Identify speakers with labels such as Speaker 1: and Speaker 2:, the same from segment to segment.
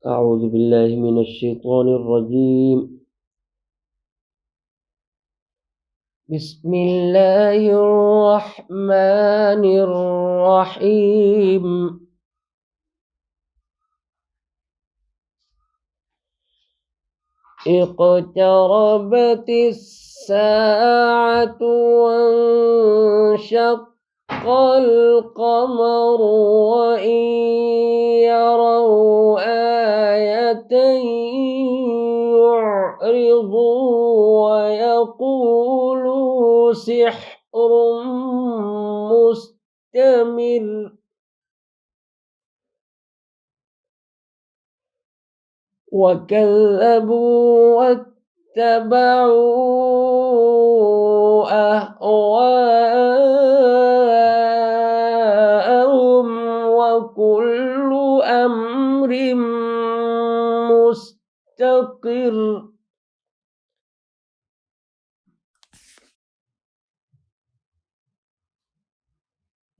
Speaker 1: أعوذ بالله من الشيطان الرجيم. بسم الله الرحمن الرحيم. اقتربت الساعة وانشق القمر وإن يروا آية يعرضوا ويقولوا سحر مستمر وكذبوا واتبعوا أهواءهم وكل أمر مستقر.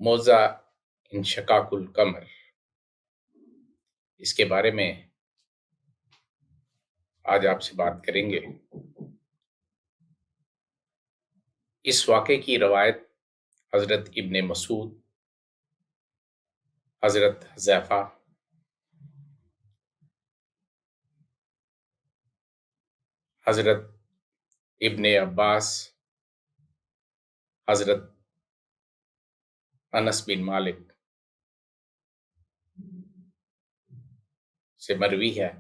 Speaker 2: موضع انشقاق القمر، اس کے بارے میں آج آپ سے بات کریں گے۔ اس واقعے کی روایت حضرت ابن مسعود، حضرت حذیفہ، حضرت ابن عباس، حضرت انس بن مالک سے مروی ہے۔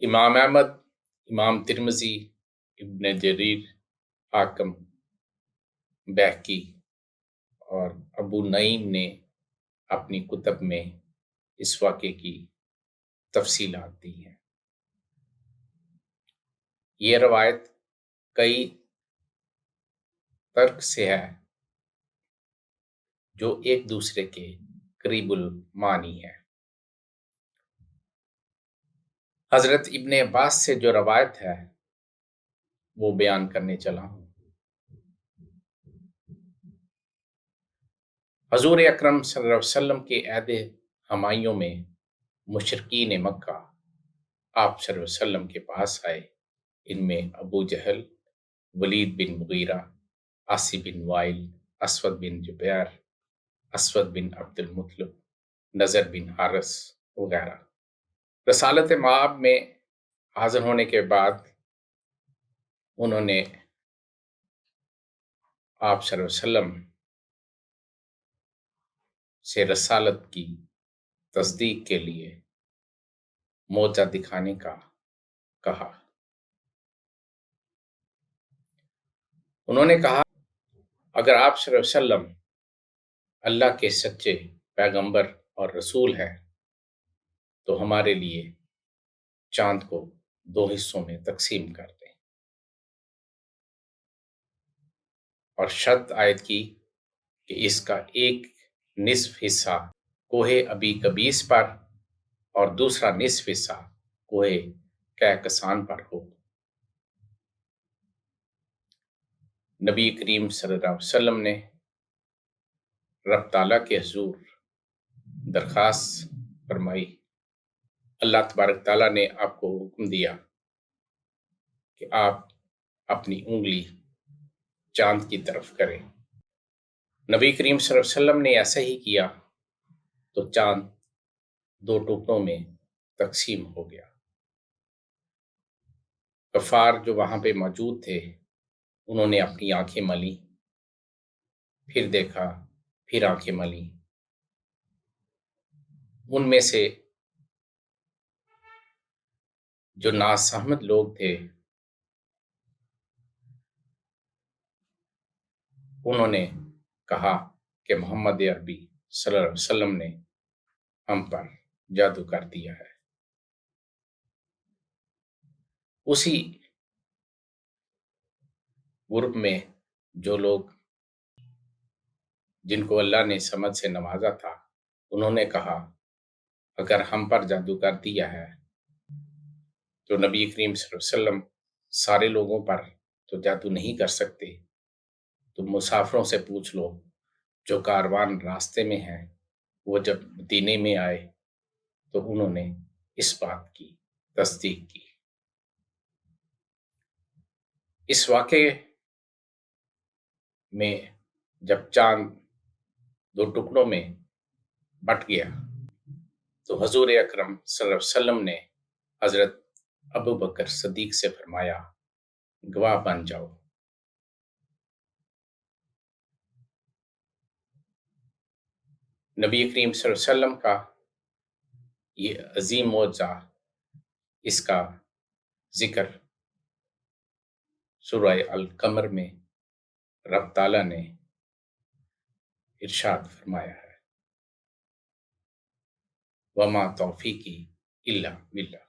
Speaker 2: امام احمد، امام ترمذی، ابن جریر، حاکم، بیہقی اور ابو نعیم نے اپنی کتب میں اس واقعے کی تفصیلات دی ہیں۔ یہ روایت کئی طرق سے ہے جو ایک دوسرے کے قریب المعنی ہے۔ حضرت ابن عباس سے جو روایت ہے وہ بیان کرنے چلا ہوں۔ حضور اکرم صلی اللہ علیہ وسلم کے عہد ہمائیوں میں مشرکین مکہ آپ صلی اللہ علیہ وسلم کے پاس آئے۔ ان میں ابو جہل، ولید بن مغیرہ، عاصی بن وائل، اسود بن جبیر، اسود بن عبد المطلب، نضر بن حارث وغیرہ۔ رسالت مآب میں حاضر ہونے کے بعد انہوں نے آپ صلی اللہ علیہ وسلم سے رسالت کی تصدیق کے لیے معجزہ دکھانے کا کہا۔ انہوں نے کہا اگر آپ صلی اللہ علیہ وسلم اللہ کے سچے پیغمبر اور رسول ہیں تو ہمارے لیے چاند کو 2 حصوں میں تقسیم کر دیں، اور شرط عائد کی کہ اس کا ایک نصف حصہ کوہ ابی قبیس پر اور دوسرا نصف حصہ کوہ کہکسان پر ہو۔ نبی کریم صلی اللہ علیہ وسلم نے رب تعالیٰ کے حضور درخواست فرمائی۔ اللہ تبارک تعالیٰ نے آپ کو حکم دیا کہ آپ اپنی انگلی چاند کی طرف کریں۔ نبی کریم صلی اللہ علیہ وسلم نے ایسا ہی کیا تو چاند 2 ٹکڑوں میں تقسیم ہو گیا۔ کفار جو وہاں پہ موجود تھے انہوں نے اپنی آنکھیں ملی، پھر دیکھا، پھر آنکھیں ملی۔ ان میں سے جو ناسہمت لوگ تھے انہوں نے کہا کہ محمد عربی صلی اللہ علیہ وسلم نے ہم پر جادو کر دیا ہے۔ اسی گروپ میں جو لوگ جن کو اللہ نے سمجھ سے نوازا تھا انہوں نے کہا اگر ہم پر جادو کر دیا ہے تو نبی کریم صلی اللہ علیہ وسلم سارے لوگوں پر تو جادو نہیں کر سکتے، تو مسافروں سے پوچھ لو جو کاروان راستے میں ہیں وہ جب مدینے میں آئے تو انہوں نے اس بات کی تصدیق کی۔ اس واقعے میں جب چاند دو ٹکڑوں میں بٹ گیا تو حضور اکرم صلی اللہ علیہ وسلم نے حضرت ابو بکر صدیق سے فرمایا گواہ بن جاؤ۔ نبی کریم صلی اللہ علیہ وسلم کا یہ عظیم معجزہ، اس کا ذکر سورہ القمر میں رب تعالیٰ نے ارشاد فرمایا ہے، وما توفیقی الا باللہ۔